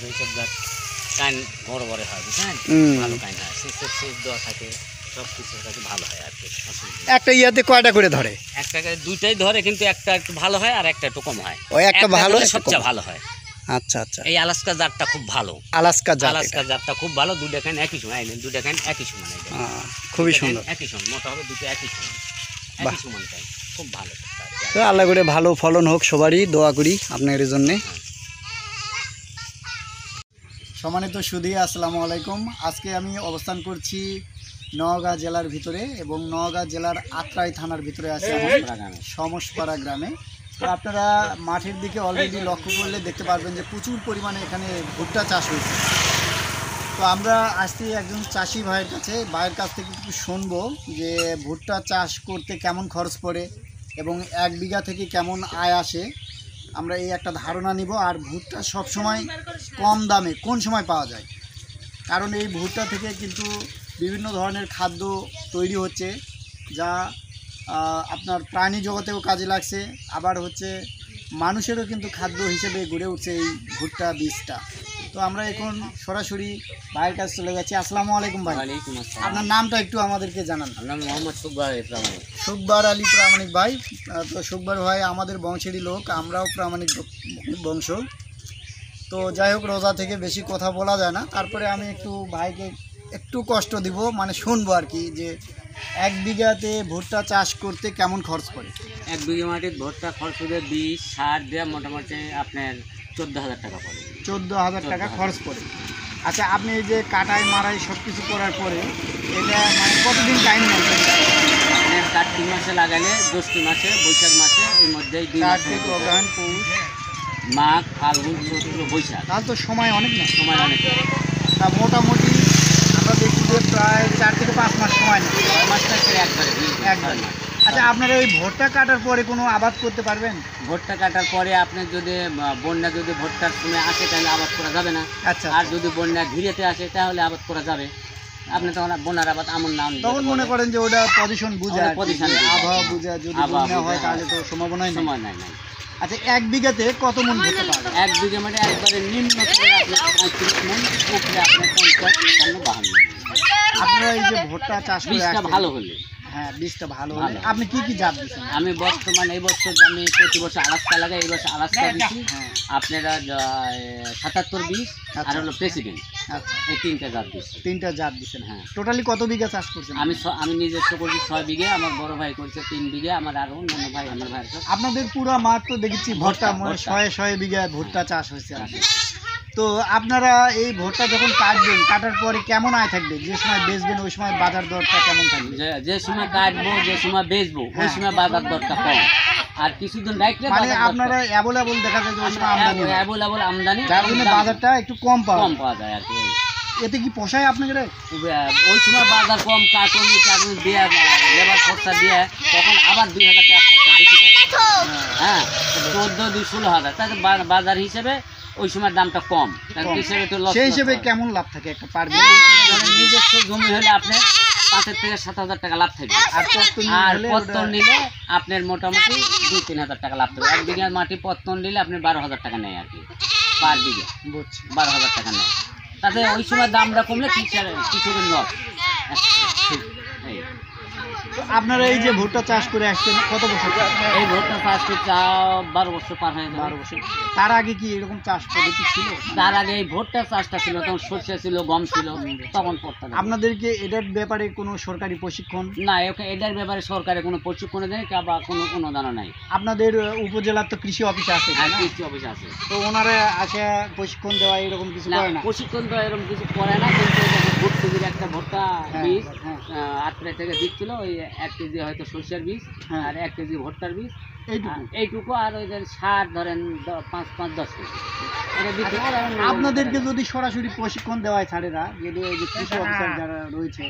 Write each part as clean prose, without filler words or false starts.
কিন্তু এইসব গাছ কাইন বড় বড় হয়, বুঝলেন, ভালো কাইন হয়, সেচ দেওয়া থাকে, সব কিছুর কাছে ভালো হয় আর কি। একটা ইয়াতে কয়টা করে ধরে? একটা দুইটাই ধরে, কিন্তু একটা একটু ভালো হয় আর একটা একটু কম হয়। ওই একটা ভালো, সবচেয়ে ভালো হয়। আচ্ছা আচ্ছা, এই আলাস্কা জাতটা খুব ভালো। আলাস্কা জাতটা খুব ভালো। দুইটা কাইন একই সময়, দুইটা কাইন একই সমান, খুবই সুন্দর, একই সমান, মোটা হবে দুটো একই সমান, একই সমান কাইন, খুব ভালো। তো আল্লাহ করে ভালো ফলন হোক, সবারই দোয়া করি আপনাদের জন্যে। সম্মানিত সুধী, আসসালামু আলাইকুম। আজকে আমি অবস্থান করছি নওগাঁ জেলার ভিতরে এবং নওগাঁ জেলার আত্রাই থানার ভিতরে আছে সমসপাড়া গ্রামে। তো আপনারা মাঠের দিকে অলরেডি লক্ষ্য করলে দেখতে পারবেন যে প্রচুর পরিমাণে এখানে ভুট্টা চাষ হয়েছে। তো আমরা আসছি একজন চাষি ভাইয়ের কাছে, ভাইয়ের কাছ থেকে একটু শুনবো যে ভুট্টা চাষ করতে কেমন খরচ পড়ে এবং 1 বিঘা থেকে কেমন আয় আসে, আমরা এই একটা ধারণা নিব। আর ভুট্টা সবসময় কম দামে কোন সময় পাওয়া যায়, কারণ এই ভুট্টা থেকে কিন্তু বিভিন্ন ধরনের খাদ্য তৈরি হচ্ছে, যা আপনার প্রাণী জগতেও কাজে লাগছে, আবার হচ্ছে মানুষেরও কিন্তু খাদ্য হিসেবে গড়ে উঠছে এই ভুট্টা বীজটা। তো আমরা এখন সরাসরি ভাইয়ের কাছে চলে যাচ্ছি। আসসালামু আলাইকুম ভাই। ওয়ালাইকুম আসসালাম। আপনার নামটা একটু আমাদেরকে জানান। আমার নাম মোহাম্মদ সুকবার আলী প্রামাণিক। সুকবার আলী প্রামাণিক ভাই। তো সুকবার ভাই আমাদের বংশেরই লোক, আমরাও প্রামাণিক বংশ। তো যাই হোক, রোজা থেকে বেশি কথা বলা যায় না, তারপরে আমি একটু ভাইকে একটু কষ্ট দিব, মানে শুনবো আর কি, যে 1 বিঘাতে ভুট্টা চাষ করতে কেমন খরচ পড়ে। 1 বিঘা মাটির ভুট্টা খরচ করে বীজ সার দিয়ে মোটামুটি আপনার 14,000 টাকা পড়ে। 14,000 টাকা খরচ পড়ে। আচ্ছা, আপনি এই যে কাটাই মারাই সব কিছু করার পরে এটা মানে কতদিন টাইম নেন? আপনার কার্তিক মাসে লাগালে, জ্যৈষ্ঠ মাসে, বৈশাখ মাসে, এর মধ্যেই 2 মাস, কার্তিক, অগ্রহায়ণ, পৌষ, মাঘ, ফাল্গুন, চৈত্র, বৈশাখ, তাহলে তো সময় অনেক না? সময় অনেক। তা মোটামুটি আমরা দেখি যে প্রায় 4 থেকে 5 মাস সময় নেই। 6 মাসটা একবারে একবার। আচ্ছা, আপনারা এই ভুট্টা কাটার পরে কোনো আবাদ করতে পারবেন? ভুট্টা কাটার পরে আপনার যদি বন্যা যদি ভুট্টার সময় আসে তাহলে আবাদ করা যাবে না। আচ্ছা, আর যদি বন্যা ঘিরেতে আসে তাহলে আবাদ করা যাবে। আপনি তখন বন্যার আবাদ আমন না, তখন মনে করেন যে ওটা পজিশন বুঝে, আবহাওয়া বুঝে, যদি বন্যা হয় তাহলে তো সম্ভাবনাই সময় নাই। আচ্ছা, 1 বিঘাতে কত মন ভুট্টা পাওয়া যায়? 1 বিঘা মানে একবারে নিম্ন করে আপনার 35 মণ, উপরে আপনার 50, 55, 52 মণ। আপনারা এই যে ভুট্টা চাষ করে বীজটা ভালো হলে, হ্যাঁ, বীজটা ভালো হলে আপনি কি কি জাত দিচ্ছেন? আমি বর্তমানে এই বছর আমি প্রতি বছর আলাস্কা লাগাই, এই বছর আলাস্কা দিচ্ছি। আপনারা 77 বীজ আর হলো প্রেসিডেন্ট, আচ্ছা, এই 3টা জাত দিচ্ছি। 3টা জাত দিচ্ছেন। হ্যাঁ। টোটালি কত বিঘা চাষ করছেন? আমি নিজস্ব করছি 6 বিঘে, আমার বড় ভাই করছে 3 বিঘে, আমার আরো অন্য ভাই, আমার ভাই। আপনাদের পুরো মাঠ তো দেখেছি ভুট্টা, মানে 100 বিঘা ভুট্টা চাষ হয়েছে। তো আপনারা এই ভুট্টা যখন কাটবেন, কাটার পরে কেমন আয় থাকবে? যে সময় বেচবেন ওই সময় বাজার দরটা কেমন থাকবে? যে সময় কাটবো, যে সময় বেচবো, ওই সময় বাজার দরটা কম। আর কিছুদিন রাখলে মানে আপনারা অ্যাভেলেবল দেখা যায় যে ওই সময় আমদানি, যার জন্য বাজারটা একটু কম পাওয়া যায় আর কি। এতে কি পোষায় আপনাদের? ওই সময় বাজার কম, কাটুনি দিয়ে লেবার খরচা দিয়ে, তখন আবার 2,000 টাকা খরচা বেশি পড়ে। হ্যাঁ, 14-16,000, তাতে বাজার হিসেবে ওই সময় দামটা কম, সেই হিসেবে কেমন লাভ থাকে একটা পার? নিজস্ব জমি হলে আপনার 5,000 থেকে 7,000 টাকা লাভ থাকবে, আর পত্তন নিলে আপনার মোটামুটি 2-3,000 টাকা লাভ থাকবে। 1 বিঘা মাটি পত্তন নিলে আপনি 12,000 টাকা নেয় আর কি, পার বিঘা 12,000 টাকা নেয়। তাতে ওই সময় দামটা কমলে কিছুদিন লস। আপনারা এই যে ভুট্টা চাষ করে আসছেন কত বছর? এই ভুট্টা চাষ করতে 12 বছর পার হয়ে 12 বছর। তার আগে কি এরকম চাষ পদ্ধতি ছিল? তার আগে এই ভুট্টা চাষটা ছিল, তখন সরষে ছিল, গম ছিল, তখন করতাম। আপনাদেরকে এটার ব্যাপারে কোনো সরকারি প্রশিক্ষণ? না, এটার ব্যাপারে সরকারের কোনো প্রশিক্ষণ নেই বা কোনো অনুদানও নাই। আপনাদের উপজেলার তো কৃষি অফিস আছে? হ্যাঁ, কৃষি অফিস আছে। তো ওনারা আসে প্রশিক্ষণ দেওয়া এরকম কিছু করে না? প্রশিক্ষণ দেওয়া এরকম কিছু করে না, কিন্তু একটা ভুট্টা বীজ আত্রাই থেকে দিচ্ছিল, ওই 1 কেজি হয়তো সরষের বীজ আর 1 কেজি ভুট্টার বীজ, এইটুকু। আর ওই সার ধরেন 5-10 কেজি। আপনাদেরকে যদি সরাসরি প্রশিক্ষণ দেওয়ায় ছাড়েরা, যদি ওই যে কৃষি অফিসার যারা রয়েছে,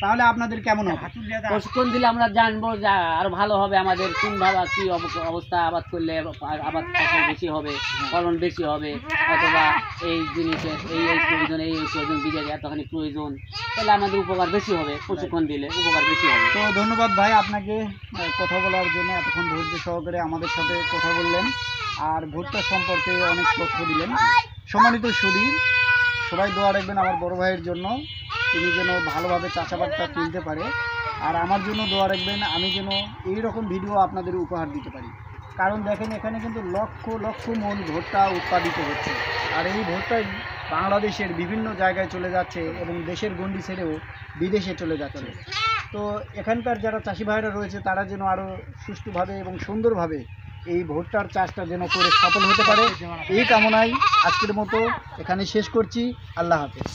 তাহলে আপনাদের কেমন হবে? প্রশিক্ষণ দিলে আমরা জানবো যে আরো ভালো হবে, আমাদের কোনভাবে কি অবস্থা, আবাদ করলে আবাদ ফসল বেশি হবে, ফলন বেশি হবে, অথবা এই জিনিসের এই প্রয়োজন, এই প্রয়োজন, বীজের এতখানি প্রয়োজন, তাহলে আমাদের উপকার বেশি হবে। প্রশিক্ষণ দিলে উপকার বেশি হবে। তো ধন্যবাদ ভাই আপনাকে কথা বলার জন্য, এতক্ষণ ধৈর্য সহকারে আমাদের সাথে কথা বললেন আর ভুট্টা সম্পর্কে অনেক তথ্য দিলেন। সম্মানিত সুধী, সবাই দোয়া রাখবেন আমার বড় ভাইয়ের জন্য, তিনি যেন ভালোভাবে চাষাবাদটা তুলতে পারে। আর আমার জন্য দোয়া রাখবেন, আমি যেন এই রকম ভিডিও আপনাদের উপহার দিতে পারি। কারণ দেখেন এখানে কিন্তু লক্ষ লক্ষ মন ভুট্টা উৎপাদিত হচ্ছে, আর এই ভুট্টাই বাংলাদেশের বিভিন্ন জায়গায় চলে যাচ্ছে এবং দেশের গণ্ডি ছেড়েও বিদেশে চলে যাচ্ছে। তো এখানকার যারা চাষি ভাইরা রয়েছে তারা যেন আরও সুষ্ঠুভাবে এবং সুন্দরভাবে এই ভুট্টার চাষটা যেন করে সফল হতে পারে, এই কামনায় আজকের মতো এখানে শেষ করছি। আল্লাহ হাফেজ।